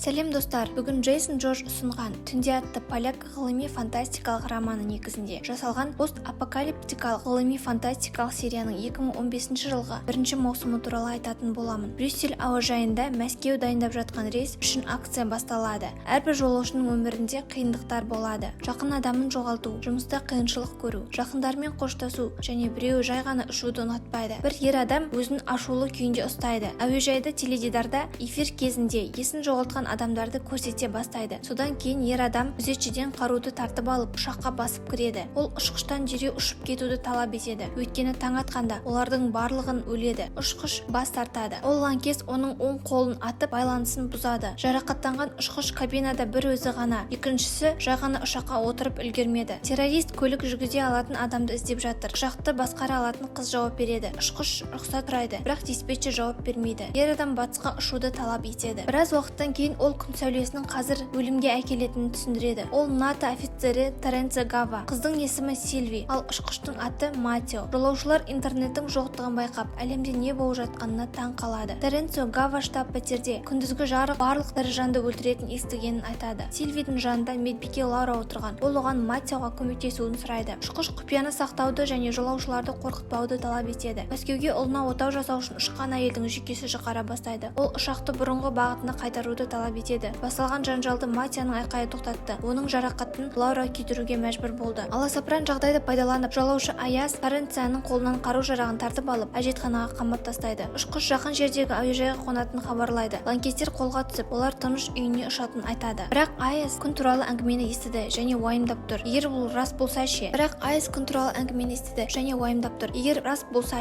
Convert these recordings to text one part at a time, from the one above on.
Сәлем достар, бүгін Джейсон Джордж ұсынған «Түнде» атты поляк ғылыми-фантастикалық романы негізінде жасалған пост-апокалиптикалық ғылыми-фантастикалық серияның 2015 жылғы 1 маусымы туралы айтатын боламын. Брюссель әуежайында Мәскеу дайындап жатқан рейс үшін акция басталады. Әрбір жолаушының өмірінде қиындықтар болады. Жақын адамын жоғалту, жұмыста қиыншылық көру, жақындармен қоштасу және біреуі жай ғана ұшуды ұнатпайды. Бір ер адам өзін ашулы күйінде ұстайды. Әуежайда теледидарда эфир кезінде есін жоғалтқан адамдарды көрсете бастайды. Содан кейін ер адам күзетшіден қаруды тартып алып ұшаққа басып кіреді. Ол ұшқыштан дереу ұшып кетуді талап етеді. Өйткені таң атқанда олардың барлығын өледі. Ұшқыш бас тартады. Ол лаңкес оның оң қолын атып байланысын бұзады. Жарақаттанған ұшқыш кабинада бір өзі ғана, екіншісі жай ғана ұшаққа отырып үлгермеді. Террорист көлік жүргізе алатын адамды іздеп жатыр. Ұшақты басқара алатын қыз жауап береді. Ұшқыш рұқсат сұрайды, бірақ диспетчер жауап бермейді. Ер адам батысқа ұшуды талап етеді. Біраз уақыттан кейін ол күн сәулесінің қазір өлімге әкелетінін түсіндіреді. Ол НАТО офицері Теренцо Гава. Қыздың есімі Сильви, ал ұшқыштың аты Матео. Жолаушылар интернеттің жоқтығын байқап, әлемде не болып жатқанына таң қалады. Теренцо Гава штаб-пәтерде күндізгі жарық барлық тірі жанды өлтіретін естігенін айтады. Сильвидің жанында медбике Лаура отырған. Ол оған Матеоға көмектесуін сұрайды. Ұшқыш құпияны сақтауды және жолаушыларды қорқытпауды талап етеді. Мәскеуге ұлына отау жасау үшін ұшқан әйелдің жүйкесі жұқара бастайды. Ол ұшақты бұрынғы бағытына қайтаруды талап етеді. Басылған жанжалды Матеоның айқайы тоқтатты. Оның жарақатын Лаура күйдіруге мәжбүр болды. Аласапыран жағдайды пайдаланып, жолаушы Аяс Фаренцияның қолынан қару-жарағын тартып алып, әжетханаға қамап тастайды. Ұшқыш жақын жердегі әуежайға қонатынын хабарлайды. Лаңкестер қолға түсіп, олар тыныш үйіне ұшатынын айтады. Бірақ Аяс күн туралы әңгімені естіді және уайымдап тұр. Егер бұл рас болса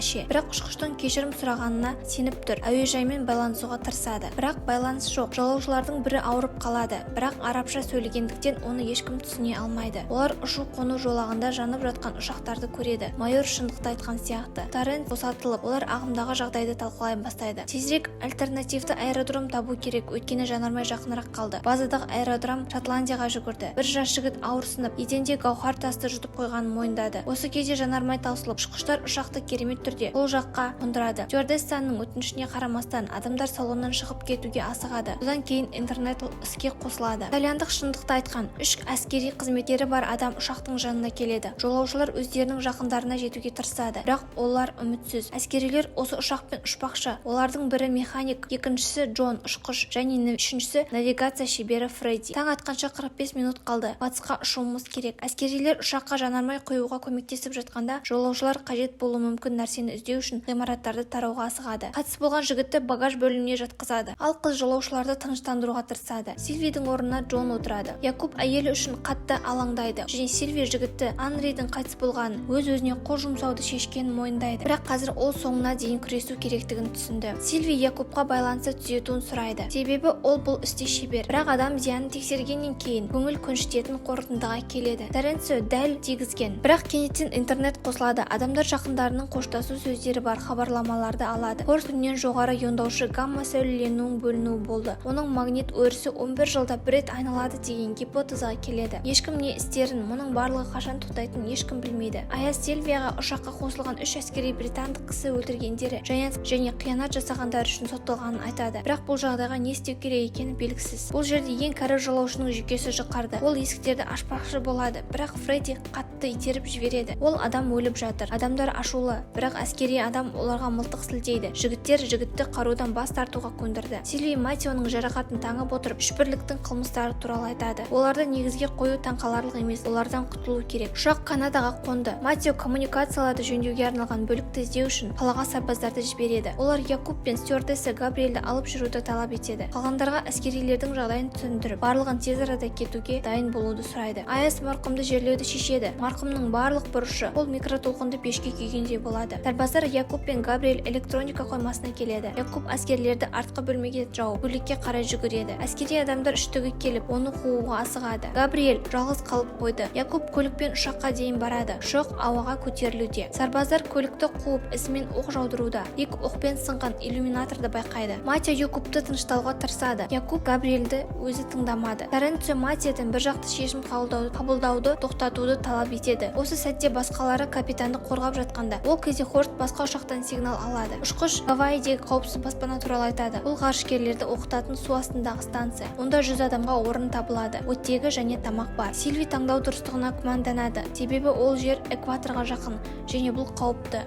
ше. Бірақ ұшқыштың кешірім сұрағанына сеніп тұр. Әуежаймен байланысуға тырысады. Бірақ байланыс жоқ. Жолаушылардың бірі ауырып қалады. Бірақ арабша сөйлегендіктен оны ешкім түсіне алмайды. Олар ұшу-қону жолағында жанып жатқан ұшақтарды көреді. Майор шындықты айтқан сияқты. Торрент босатылып, олар ағымдағы жағдайды талқылай бастайды. Тезірек альтернативті аэродром табу керек, өйткені жанармай жақынырақ қалды. Базадағы аэродром Шотландияға жүгірді. Бір жас жігіт ауырсынып, еденде гауһар тасты жұтып қойғанын мойындады. Осы кезде жанармай таусылып, ұшқыштар ұшақты керемет түрде ол жаққа қондырады. Стюардессаның өтінішіне қарамастан адамдар салоннан шығып кетуге асығады. Содан кейін интернет іске қосылады. Итальяндық шындықты айтқан 3 әскери қызметкері бар адам ұшақтың жанына келеді. Жолаушылар өздерінің жақындарына жетуге тырысады, бірақ олар үмітсіз. Әскерилер осы ұшақпен ұшпақшы. Олардың бірі механик, екіншісі Джон ұшқыш және үшіншісі навигация шебері Фредди. Таң атқанша 45 минут қалды. Батысқа ұшуымыз керек. Әскерилер ұшаққа жанармай құюға көмектесіп жатқанда, жолаушылар қажет болуы мүмкін нәрсені іздеу үшін ғимараттарды тарауға асығады. Қатыс болған жігітті багаж бөліміне жатқызады. Ал қыз жолаушыларды тыныштандыруға тырысады. Сильвидің орнына Джон отырады. Якуб әйелі үшін қатты алаңдайды және Сильви жігітті Анридің қайтыс болғанын, өз-өзіне қол жұмсауды шешкенін мойындайды. Бірақ қазір ол соңына дейін күресу керектігін түсінді. Сильви Якубқа байланысты түзетуін сұрайды. Себебі ол бұл істе шебер. Бірақ адам зиянын тексергеннен кейін көңіл көншітетін қорытындыға келеді. Теренцо дәл тигізген. Бірақ кенеттен интернет қосылады. Адамдар жақындарының қоштасу сөздері бар хабарламаларды алады. Қор түннен жоғары иондаушы гамма сәулеленуінің бөлінуі болды. Оның магнит өрісі 11 жылда бір рет айналады деген гипотезаға келеді. Ешкім не істерін, мұның барлығы қашан тоқтайтынын ешкім білмейді. Аяс Сильвияға ұшаққа қосылған 3 әскери британдық кісі өлтіргендері және қиянат жасағандар үшін сотталғанын айтады. Бірақ бұл жағдайға не істеу керек екені белгісіз. Бұл жерде ең кәрі жолаушының жүйкесі жұқарды. Ол есіктерді ашпақшы болады, бірақ Фредди қатты итеріп жібереді. Ол адам өліп жатыр. Адамдар ашулы, бірақ әскери адам оларға мылтық сілтейді. Жігіттер жігітті қарудан бас тартуға көндірді. Сильви Матеоның жарақатын таңып отырып, үшбірліктің қылмыстары туралы айтады. Оларды негізге қою таңқаларлық емес, олардан құтылу керек. Ұшақ Канадаға қонды. Матео коммуникацияларды жөндеуге арналған бөлікті іздеу үшін қалаға сарбаздарды жібереді. Олар Якуб пен стюардесса Габриэльді алып жүруді талап етеді. Қалғандарға әскерилердің жағдайын түсіндіріп, барлығын тез арада кетуге дайын болуды сұрайды. Аяс марқұмды жерлеуді шешеді. Марқұмның барлық бұрышы ол микротолқынды пешке күйгендей болады. Сарбаздар Якуб пен Габриэль электроника қоймасына келеді. Якуб әскерлерді артқы бөлмеге жауып, бөлікке қарай жүгіреді. Әскери адамдар үштігі келіп, оны қууға асығады. Габриэль жалғыз қалып қойды. Якуб көлікпен ұшаққа дейін барады. Ұшақ ауаға көтерілуде. Сарбаздар көлікті қуып, ісімен оқ жаудыруда. Екі оқпен сынған иллюминаторды байқайды. Матео Якубты тыныштауға тырысады. Якуб Габриэльді өзі тыңдамады. Теренцо Матеодан бір жақты шешім қабылдауды тоқтатуды талап етеді. Осы сәтте басқалары капитанды қорғап жатқанда, ол кезде Хорст басқа ұшақтан сигнал алады. Ұшқыш Гавайидегі қауіпсіз баспана туралы айтады. Ол ғарышкерлерді оқытатын су асты астындағы станция. Онда 100 адамға орын табылады. Оттегі және тамақ бар. Сильви таңдау дұрыстығына күмәнданады, себебі ол жер экваторға жақын және бұл қауіпті.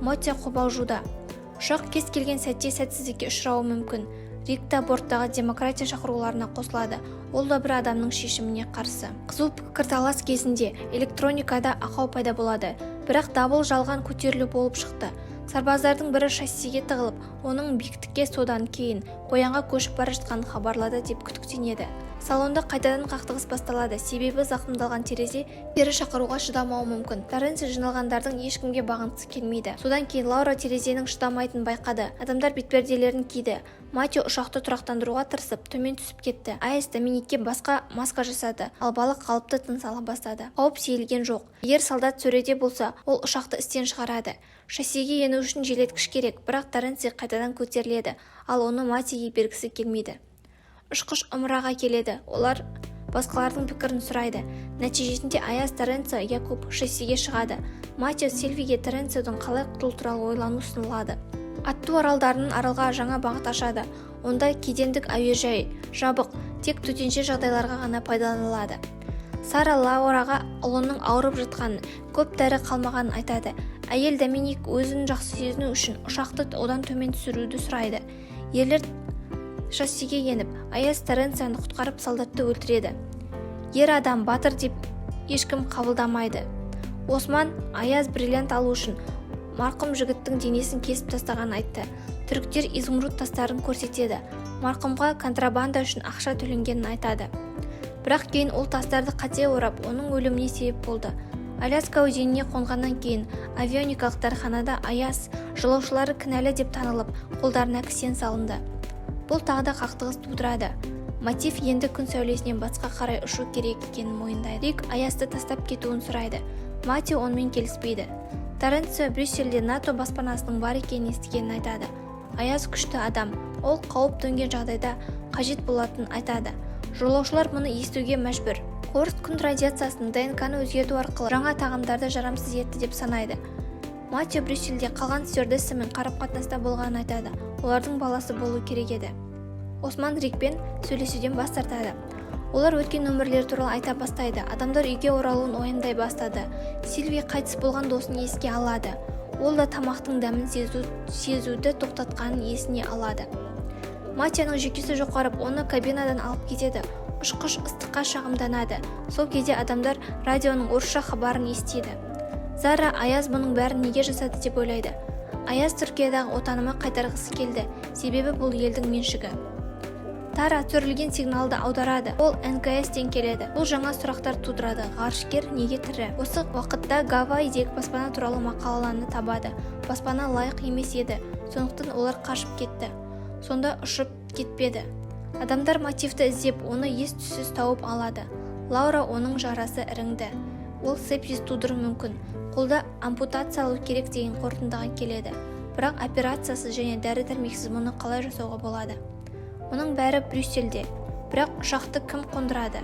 Матио қобалжуда. Ұшақ кез келген сәтте сәтсіздікке ұшырауы мүмкін. Рикта борттағы демократия шақыруларына қосылады. Ол да бір адамның шешіміне қарсы. Қызу пікірталас кезінде электроникада ақау пайда болады, бірақ дабыл жалған көтерілу болып шықты. Сарбаздардың бірі шассиге тығылып, оның биіктікке содан кейін қоянға көшіп бара жатқанын хабарлады деп күдіктенеді. Салонда қайтадан қақтығыс басталады, себебі зақымдалған терезе кері шақыруға шыдамауы мүмкін. Торренци жиналғандардың ешкімге бағынғысы келмейді. Содан кейін Лаура терезенің шыдамайтынын байқады. Адамдар бетперделерін киді. Матио ұшақты тұрақтандыруға тырысып, төмен түсіп кетті. Айас Доминикке басқа маска жасады, ал балық қалыпты тыныс ала бастады. Қауіп сейілген жоқ. Егер солдат сөреде болса, ол ұшақты істен шығарады. Шассиге ену үшін желеткіш керек, бірақ Торренци қайтадан көтеріледі, ал оны Матиоге бергісі келмейді. Ұшқыш ымыраға келеді. Олар басқалардың пікірін сұрайды. Нәтижесінде Айас, Торренци, Якуб шассиге шығады. Матио Сильвиге Торренцидің қалай құтылу туралы ойлану ұсынылады. Атту аралдарының аралға жаңа бағыт ашады. Онда кедендік әуежай жабық, тек төтенше жағдайларға ғана пайдаланылады. Сара Лаураға ұлының ауырып жатқанын, көп дәрі қалмағанын айтады. Әйел Доминик өзін жақсы сезіну үшін ұшақты одан төмен түсіруді сұрайды. Ерлер шассиге еніп, Айас Торренцияны құтқарып солдатты өлтіреді. Ер адам батыр деп ешкім қабылдамайды. Осман Айас бриллиант алу үшін марқұм жігіттің денесін кесіп тастағанын айтты. Түріктер изумруд тастарын көрсетеді. Марқұмға контрабанда үшін ақша төленгенін айтады. Бірақ кейін ол тастарды қате орап, оның өліміне себеп болды. Аляска өзеніне қонғаннан кейін авионикалық дәріханада Айас жолаушылары кінәлі деп танылып, қолдарына кісен салынды. Бұл тағы да қақтығыс тудырады. Мотив енді күн сәулесінен батысқа қарай ұшу керек екенін мойындайды. Рик Аясты тастап кетуін сұрайды. Матио онымен келіспейді. Торренци Брюссельде НАТО баспанасының бар екенін естігенін айтады. Аяс күшті адам, ол қауіп төнген жағдайда қажет болатынын айтады. Жолаушылар мұны естуге мәжбүр. Хорст күн радиациясының ДНК-ны өзгерту арқылы жаңа тағамдарды жарамсыз етті деп санайды. Матио Брюссельде қалған стюардессамен қарым-қатынаста болғанын айтады. Олардың баласы болу керек еді. Осман Рикпен сөйлесуден бас тартады. Олар өткен өмірлері туралы айта бастайды. Адамдар үйге оралуын уайымдай бастады. Сильви қайтыс болған досын еске алады. Ол да тамақтың дәмін сезуді тоқтатқанын есіне алады. Матияның жүйкесі жоғарып, оны кабинадан алып кетеді. Ұшқыш ыстыққа шағымданады. Сол кезде адамдар радионың орысша хабарын естиді. Зара Аяз бұның бәрін неге жасады деп ойлайды. Аяз Түркиядағы отаныма қайтарғысы келді, себебі бұл елдің меншігі. Тара түсірілген сигналды аударады. Ол НКС-тен келеді. Бұл жаңа сұрақтар тудырады. Ғарышкер неге тірі? Осы уақытта Гавайидегі баспана туралы мақаланы табады. Баспана лайық емес еді, сондықтан олар қашып кетті. Сонда ұшып кетпеді. Адамдар мотивті іздеп, оны ес-түссіз тауып алады. Лаура оның жарасы іріңді. Ол сепсис тудыру мүмкін. Қолда ампутациялау керек деген қорытындыға келеді. Бірақ операциясыз және дәрі-дәрмексіз мұны қалай жасауға болады? Мұның бәрі Брюссельде. Бірақ ұшақты кім қондырады?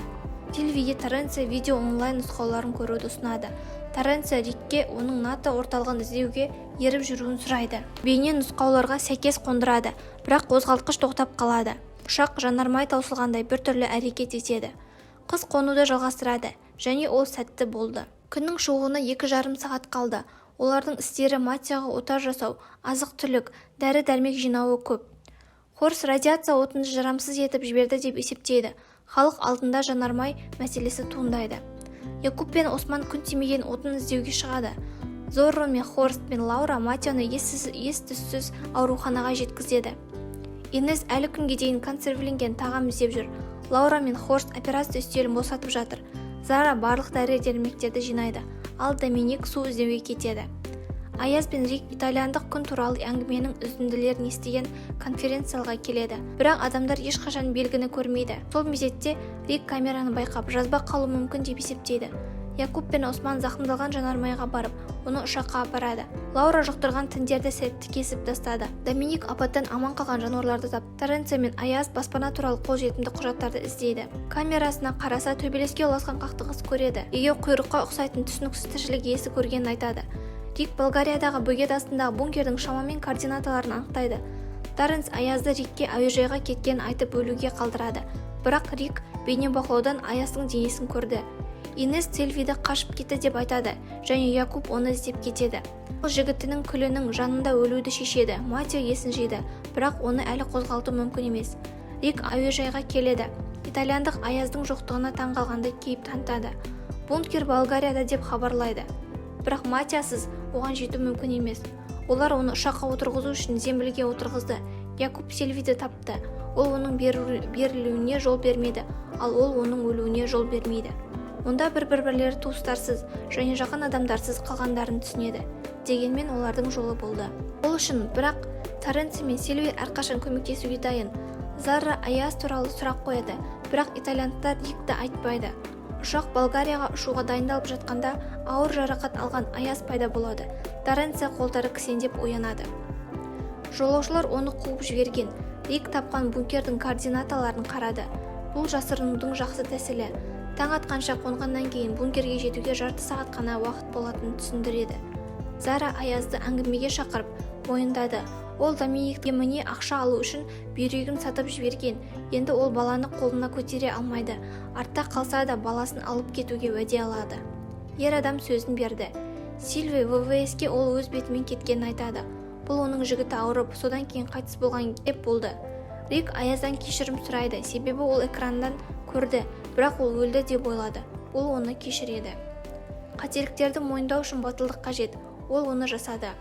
Сильвиге Торренци видео онлайн нұсқауларын көруді ұсынады. Торренци Рикке оның НАТО орталығын іздеуге еріп жүруін сұрайды. Бейне нұсқауларға сәйкес қондырады, бірақ қозғалтқыш тоқтап қалады. Ұшақ жанармай таусылғандай біртүрлі әрекет етеді. Қыз қонуды жалғастырады, және ол сәтті болды. Күннің шығуына 2,5 сағат қалды. Олардың істері Матияға ота жасау, азық-түлік, дәрі-дәрмек жинауы көп. Хорс радиация отынды жарамсыз етіп жіберді деп есептейді. Халық алдында жанармай мәселесі туындайды. Якуб пен Осман күн тимеген отын іздеуге шығады. Зорро мен Хорст пен Лаура Матияны ес-түссіз ауруханаға жеткізеді. Инес әлі күнге дейін консервіленген тағам іздеп жүр. Лаура мен Хорст операция үстелін босатып жатыр. Зара барлық дәрі-дәрмектерді жинайды, ал Доминик су іздеуге кетеді. Аяз бен Рик итальяндық күн туралы әңгіменің үзінділерін естіген конференциялға келеді. Бірақ адамдар ешқашан белгіні көрмейді. Сол мезетте Рик камераны байқап, жазба қалу мүмкін деп есептейді. Якуб пен Осман зақымдалған жанармайға барып, оны ұшаққа апарады. Лаура жұқтырған тіндерді сәтті кесіп тастады. Доминик апаттан аман қалған жануарларды тап. Торренци мен Аяз баспана туралы қолжетімді құжаттарды іздейді. Камерасына қараса, төбелеске ұласқан қақтығыс көреді. Егеу құйрыққа ұқсайтын түсініксіз тіршілік иесі көргенін айтады. Рик Болгариядағы бөгет астындағы бункердің шамамен координаталарын анықтайды. Таренс Аязды Рикке әуежайға кеткенін айтып өлуге қалдырады. Бірақ Рик бейнебақылаудан Аяздың денесін көрді. Инес Сильвиді қашып кетті деп айтады және Якуб оны іздеп кетеді. Ол жігітінің күлінің жанында өлуді шешеді. Матео есін жиды, бірақ оны әлі қозғалту мүмкін емес. Рик әуежайға келеді. Итальяндық Аяздың жоқтығына таңғалғандай кейіп танытады. Бункер Болгарияда деп хабарлайды. Бірақ Матеосыз оған жету мүмкін емес. Олар оны ұшаққа отырғызу үшін зембілге отырғызды. Якуб Сильвиді тапты. Ол оның берілуіне жол бермеді, ал ол оның өлуіне жол бермейді. Онда бір-бірлері туыстарсыз және жақын адамдарсыз қалғандарын түсінеді. Дегенмен олардың жолы болды. Ол үшін бірақ Таренс мен Сильви әрқашан көмектесуге дайын. Зара Аяз туралы сұрақ қояды, бірақ итальяндықтар Рикті айтпайды. Ұшақ Болгарияға ұшуға дайындалып жатқанда ауыр жарақат алған Аяз пайда болады. Таренс қолдары кісендеп оянады. Жолаушылар оны қуып жіберген. Рик тапқан бункердің координаталарын қарады. Бұл жасырынудың жақсы тәсілі. Таң атқанша қонғаннан кейін бункерге жетуге жарты сағат қана уақыт болатынын түсіндіреді. Зара Аязды әңгімеге шақырып, мойындады. Ол Доминик еміне ақша алу үшін бүйрегін сатып жіберген. Енді ол баланы қолына көтере алмайды. Артта қалса да баласын алып кетуге уәде алады. Ер адам сөзін берді. Сильви ВВС-ке ол өз бетімен кеткенін айтады. Бұл оның жігіті ауырып, содан кейін қайтыс болған деп болды. Рик Аяздан кешірім сұрайды, себебі ол экрандан көрді, бірақ ол өлді деп ойлады. Ол оны кешіреді. Қателіктерді мойындау үшін батылдық қажет. Ол оны жасады.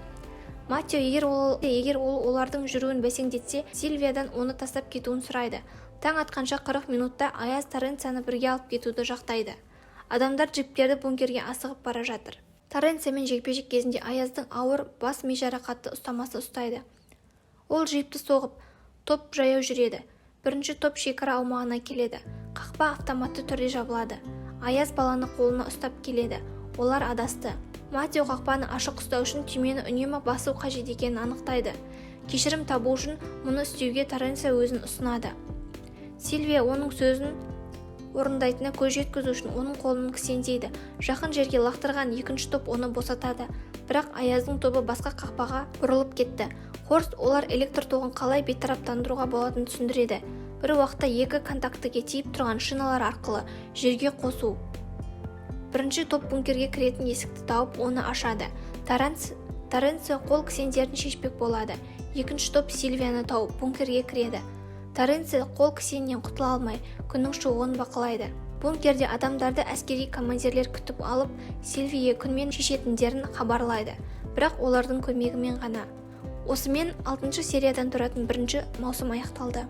Матео егер ол олардың жүруін бәсеңдетсе, Сильвиядан оны тастап кетуін сұрайды. Таң атқанша 40 минутта Аяз Таренцияны бірге алып кетуді жақтайды. Адамдар джиптерді бункерге асығып бара жатыр. Таренциямен жекпе-жек кезінде Аяздың ауыр бас ми жарақатты ұстамасы ұстайды. Ол джипті соғып, топ жаяу жүреді. Бірінші топ шекара аумағына келеді. Қақпа автоматты түрде жабылады. Аяз баланы қолына ұстап келеді. Олар адасты. Матео қақпаны ашық ұстау үшін түймені үнемі басу қажет екенін анықтайды. Кешірім табу үшін мұны істеуге Таренция өзін ұсынады. Сильвия оның сөзін орындайтынына көз жеткізу үшін оның қолын кісендейді. Жақын жерге лақтырған екінші топ оны босатады. Бірақ Аяздың тобы басқа қақпаға бұрылып кетті. Хорст олар электр тоғын қалай бейтараптандыруға болатынын түсіндіреді. Бір уақытта екі контактіге тиіп тұрған шиналар арқылы жерге қосу. Бірінші топ бункерге кіретін есікті тауып, оны ашады. Таренция қол кісендерін шешпек болады. Екінші топ Сильвияны тауып, бункерге кіреді. Таренция қол кісеннен құтыла алмай, күннің шығуын бақылайды. Бункерде адамдарды әскери командирлер күтіп алып, Сильвия күнмен шешетіндерін хабарлайды. Бірақ олардың көмегімен ғана. Осымен 6-шы сериядан тұратын 1-ші маусым аяқталды.